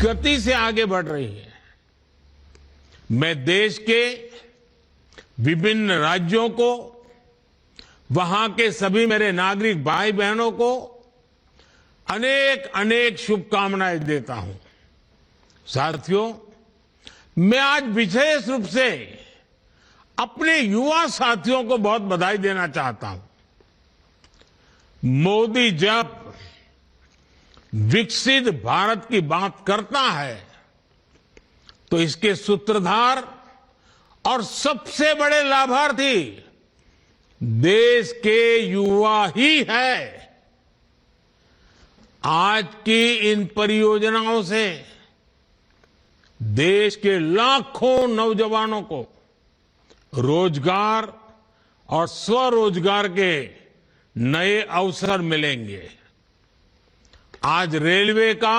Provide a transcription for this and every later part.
गति से आगे बढ़ रही है। मैं देश के विभिन्न राज्यों को, वहां के सभी मेरे नागरिक भाई बहनों को अनेक अनेक शुभकामनाएं देता हूं। साथियों, मैं आज विशेष रूप से अपने युवा साथियों को बहुत बधाई देना चाहता हूं। मोदी जब विकसित भारत की बात करता है तो इसके सूत्रधार और सबसे बड़े लाभार्थी देश के युवा ही है। आज की इन परियोजनाओं से देश के लाखों नौजवानों को रोजगार और स्वरोजगार के नए अवसर मिलेंगे। आज रेलवे का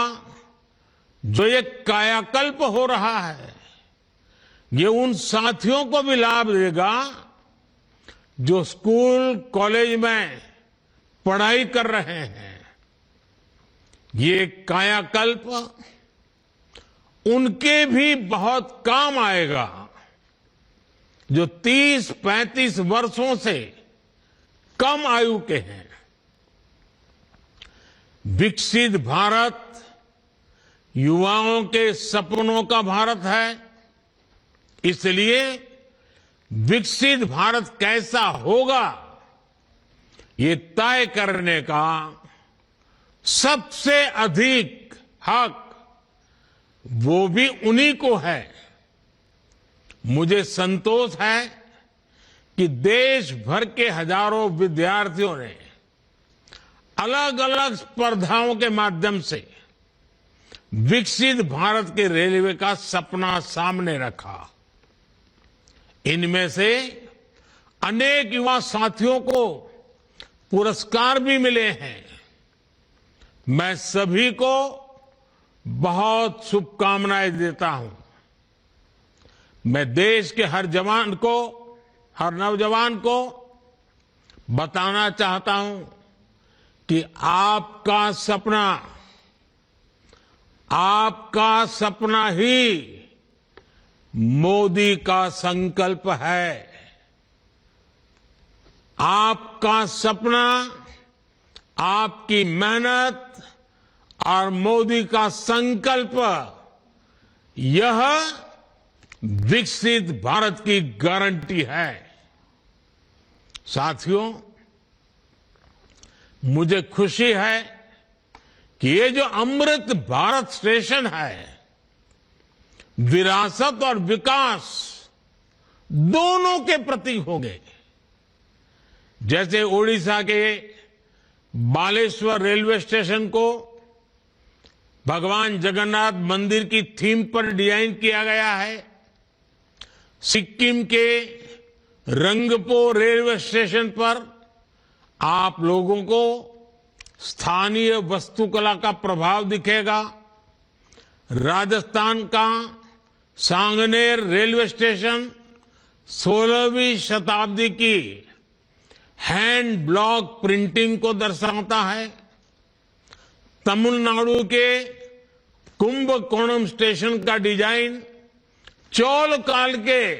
जो एक कायाकल्प हो रहा है, ये उन साथियों को भी लाभ देगा जो स्कूल कॉलेज में पढ़ाई कर रहे हैं। ये कायाकल्प उनके भी बहुत काम आएगा जो 30-35 वर्षों से कम आयु के हैं। विकसित भारत युवाओं के सपनों का भारत है। इसलिए विकसित भारत कैसा होगा, ये तय करने का सबसे अधिक हक वो भी उन्हीं को है। मुझे संतोष है कि देश भर के हजारों विद्यार्थियों ने अलग अलग स्पर्धाओं के माध्यम से विकसित भारत के रेलवे का सपना सामने रखा। इनमें से अनेक युवा साथियों को पुरस्कार भी मिले हैं। मैं सभी को बहुत शुभकामनाएं देता हूं। मैं देश के हर जवान को, हर नौजवान को बताना चाहता हूं कि आपका सपना ही मोदी का संकल्प है। आपका सपना, आपकी मेहनत और मोदी का संकल्प, यह विकसित भारत की गारंटी है। साथियों, मुझे खुशी है कि ये जो अमृत भारत स्टेशन है, विरासत और विकास दोनों के प्रतीक होंगे। जैसे ओडिशा के बालेश्वर रेलवे स्टेशन को भगवान जगन्नाथ मंदिर की थीम पर डिजाइन किया गया है, सिक्किम के रंगपो रेलवे स्टेशन पर आप लोगों को स्थानीय वास्तुकला का प्रभाव दिखेगा। राजस्थान का सांगनेर रेलवे स्टेशन 16वीं शताब्दी की हैंड ब्लॉक प्रिंटिंग को दर्शाता है। तमिलनाडु के कुंभकोणम स्टेशन का डिजाइन चोल काल के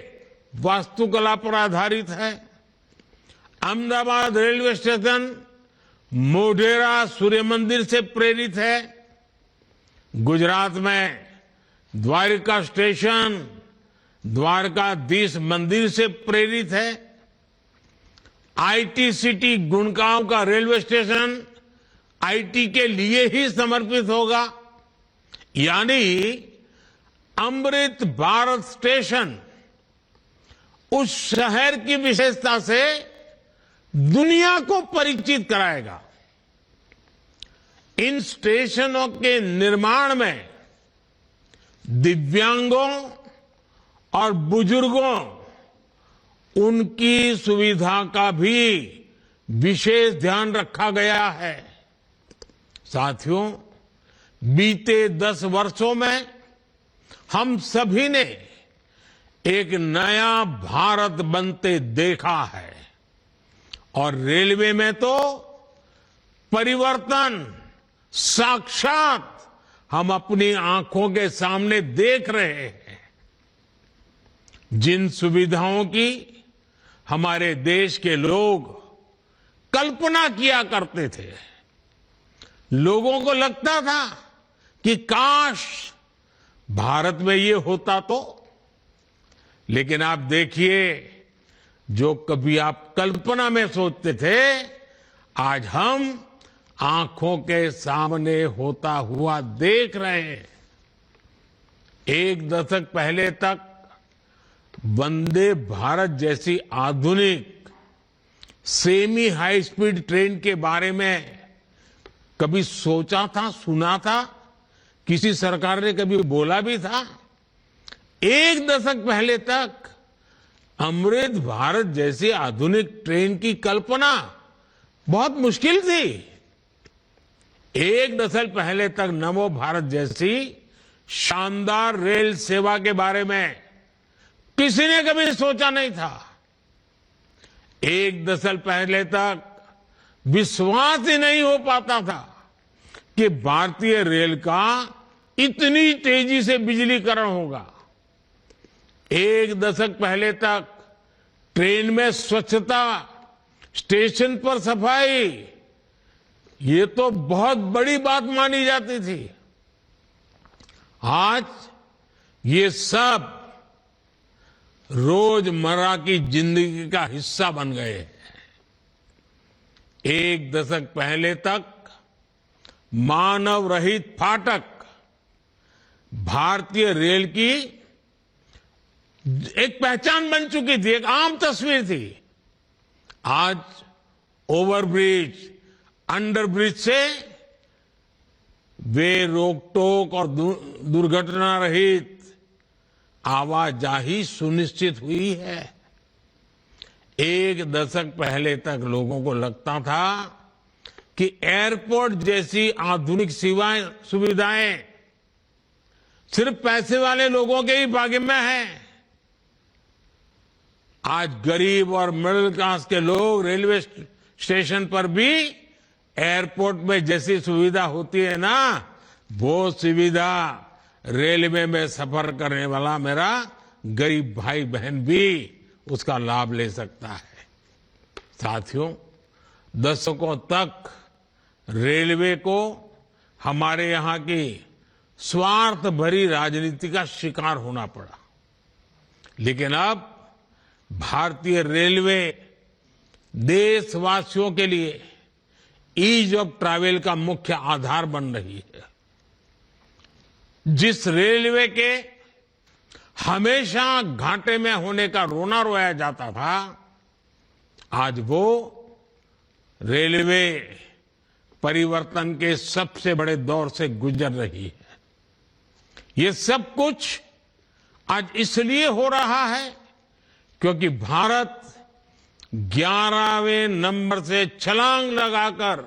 वास्तुकला पर आधारित है। अहमदाबाद रेलवे स्टेशन मोढेरा सूर्य मंदिर से प्रेरित है। गुजरात में द्वारका स्टेशन द्वारकाधीश मंदिर से प्रेरित है। आईटी सिटी गुड़गांव का रेलवे स्टेशन आईटी के लिए ही समर्पित होगा। यानी अमृत भारत स्टेशन उस शहर की विशेषता से दुनिया को परिचित कराएगा। इन स्टेशनों के निर्माण में दिव्यांगों और बुजुर्गों, उनकी सुविधा का भी विशेष ध्यान रखा गया है। साथियों, बीते 10 वर्षों में हम सभी ने एक नया भारत बनते देखा है और रेलवे में तो परिवर्तन साक्षात हम अपनी आंखों के सामने देख रहे हैं। जिन सुविधाओं की हमारे देश के लोग कल्पना किया करते थे, लोगों को लगता था कि काश भारत में ये होता तो। लेकिन आप देखिए, जो कभी आप कल्पना में सोचते थे, आज हम आंखों के सामने होता हुआ देख रहे हैं। एक दशक पहले तक वंदे भारत जैसी आधुनिक सेमी हाई स्पीड ट्रेन के बारे में कभी सोचा था, सुना था? किसी सरकार ने कभी बोला भी था? एक दशक पहले तक अमृत भारत जैसी आधुनिक ट्रेन की कल्पना बहुत मुश्किल थी। एक दशक पहले तक नमो भारत जैसी शानदार रेल सेवा के बारे में किसी ने कभी सोचा नहीं था। एक दशक पहले तक विश्वास ही नहीं हो पाता था कि भारतीय रेल का इतनी तेजी से बिजलीकरण होगा। एक दशक पहले तक ट्रेन में स्वच्छता, स्टेशन पर सफाई, ये तो बहुत बड़ी बात मानी जाती थी। आज ये सब रोजमर्रा की जिंदगी का हिस्सा बन गए हैं। एक दशक पहले तक मानव रहित फाटक भारतीय रेल की एक पहचान बन चुकी थी, एक आम तस्वीर थी। आज ओवरब्रिज, अंडरब्रिज से वे रोक टोक और दुर्घटना रहित आवाजाही सुनिश्चित हुई है। एक दशक पहले तक लोगों को लगता था कि एयरपोर्ट जैसी आधुनिक सुविधाएं सिर्फ पैसे वाले लोगों के ही भाग्य में है। आज गरीब और मिडिल क्लास के लोग रेलवे स्टेशन पर भी एयरपोर्ट में जैसी सुविधा होती है ना, वो सुविधा रेलवे में सफर करने वाला मेरा गरीब भाई बहन भी उसका लाभ ले सकता है। साथियों, दशकों तक रेलवे को हमारे यहां की स्वार्थ भरी राजनीति का शिकार होना पड़ा, लेकिन अब भारतीय रेलवे देशवासियों के लिए ईज ऑफ ट्रैवल का मुख्य आधार बन रही है। जिस रेलवे के हमेशा घाटे में होने का रोना रोया जाता था, आज वो रेलवे परिवर्तन के सबसे बड़े दौर से गुजर रही है। ये सब कुछ आज इसलिए हो रहा है क्योंकि भारत 11वें नंबर से छलांग लगाकर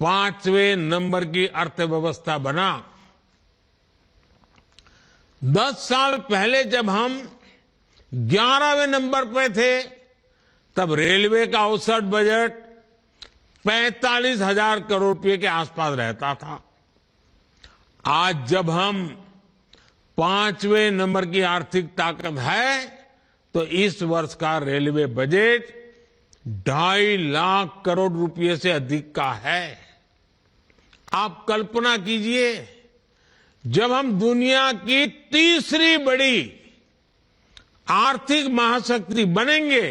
5वें नंबर की अर्थव्यवस्था बना। 10 साल पहले जब हम 11वें नंबर पे थे, तब रेलवे का औसत बजट 45,000 करोड़ रुपए के आसपास रहता था। आज जब हम 5वें नंबर की आर्थिक ताकत है, तो इस वर्ष का रेलवे बजट 2.5 लाख करोड़ रुपए से अधिक का है। आप कल्पना कीजिए, जब हम दुनिया की तीसरी बड़ी आर्थिक महाशक्ति बनेंगे,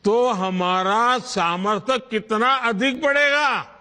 तो हमारा सामर्थ्य कितना अधिक बढ़ेगा।